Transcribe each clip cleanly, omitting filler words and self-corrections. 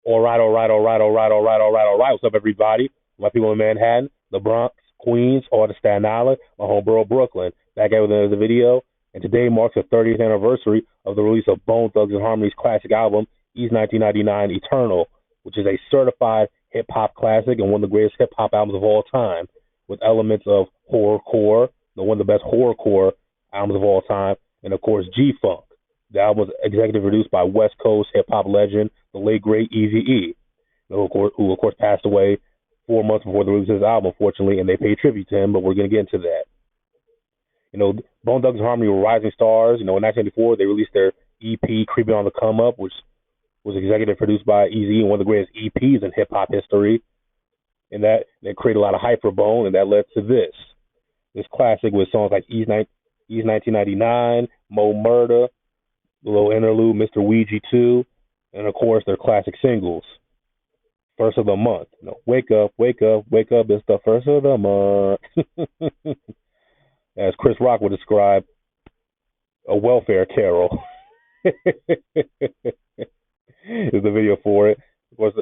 All right, all right, all right, all right, all right, all right, all right. What's up, everybody? My people in Manhattan, the Bronx, Queens, all the Staten Island, my home borough, Brooklyn. Back at with another video, and today marks the 30th anniversary of the release of Bone Thugz-N-Harmony's classic album, E.1999 Eternal, which is a certified hip-hop classic and one of the greatest hip-hop albums of all time, with elements of horrorcore, one of the best horrorcore albums of all time, and of course G-Funk. The album was executive produced by West Coast hip-hop legend, the late great Eazy-E, who of course passed away 4 months before the release of his album, unfortunately, and they paid tribute to him, but we're going to get into that. Bone Thugs-N-Harmony were rising stars. In 1994, they released their EP, Creeping on the Come Up, which was executive produced by Eazy, and one of the greatest EPs in hip-hop history. And that created a lot of hype for Bone, and that led to this classic with songs like E.1999, Mo Murder, the little interlude, Mr. Ouija 2, and of course their classic singles. First of the month. Wake up, wake up, wake up, it's the first of the month. As Chris Rock would describe, a welfare carol. Is the video for it. Of course,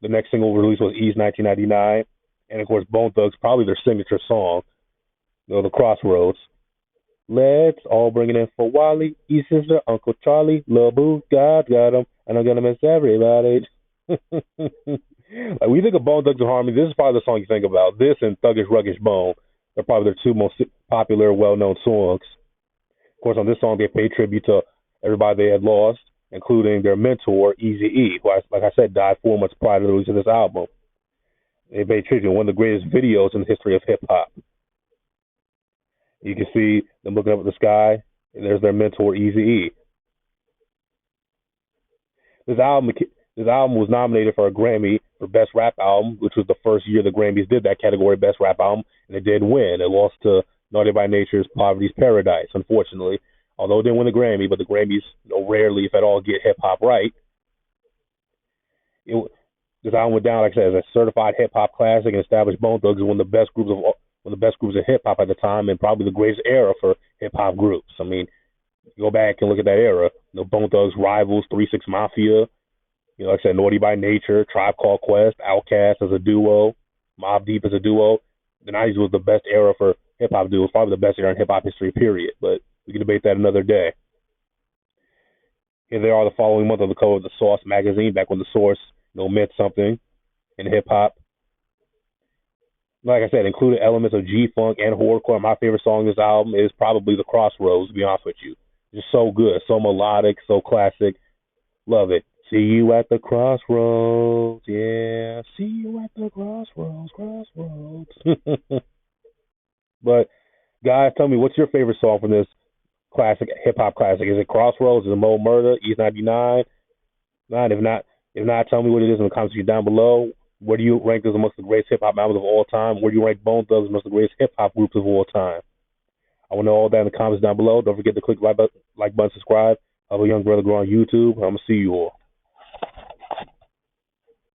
the next single release was E's 1999, and of course Bone Thugs, probably their signature song, The Crossroads. Let's all bring it in for Wally, E-Sister, Uncle Charlie, Lil Boo, God's got him, and I'm gonna miss everybody. Like, when you think of Bone Thugs-N-Harmony, this is probably the song you think about. This and Thuggish Ruggish Bone are probably their two most popular, well-known songs. Of course, on this song, they paid tribute to everybody they had lost, including their mentor, Eazy-E, who, like I said, died 4 months prior to the release of this album. They paid tribute to one of the greatest videos in the history of hip-hop. You can see them looking up at the sky, and there's their mentor, Eazy-E. This album was nominated for a Grammy for Best Rap Album, which was the first year the Grammys did that category, Best Rap Album, and it did win. It lost to Naughty by Nature's Poverty's Paradise, unfortunately. Although it didn't win the Grammy, but the Grammys rarely, if at all, get hip-hop right. This album went down, like I said, as a certified hip-hop classic and established Bone Thugs as one of the best groups of hip-hop at the time, and probably the greatest era for hip-hop groups. I mean, go back and look at that era. Bone Thugs, Rivals, 3 6 Mafia, like I said, Naughty by Nature, Tribe Called Quest, Outkast as a duo, Mobb Deep as a duo. The 90s was the best era for hip-hop duos, probably the best era in hip-hop history, period. But we can debate that another day. Here they are the following month on the cover of the Source magazine, back when the Source meant something in hip-hop. Like I said, included elements of G-Funk and horrorcore. My favorite song on this album is probably The Crossroads, to be honest with you. Just so good, so melodic, so classic. Love it. See you at the crossroads, yeah. See you at the crossroads. But, guys, tell me, what's your favorite song from this classic, hip-hop classic? Is it Crossroads? Is it Mo Murder? E's 99? If not, tell me what it is in the comments section down below. Where do you rank this amongst the greatest hip-hop albums of all time? Where do you rank Bone Thugs amongst the greatest hip-hop groups of all time? I want to know all that in the comments down below. Don't forget to click like button, subscribe. Have a young brother grow on YouTube. I'm going to see you all.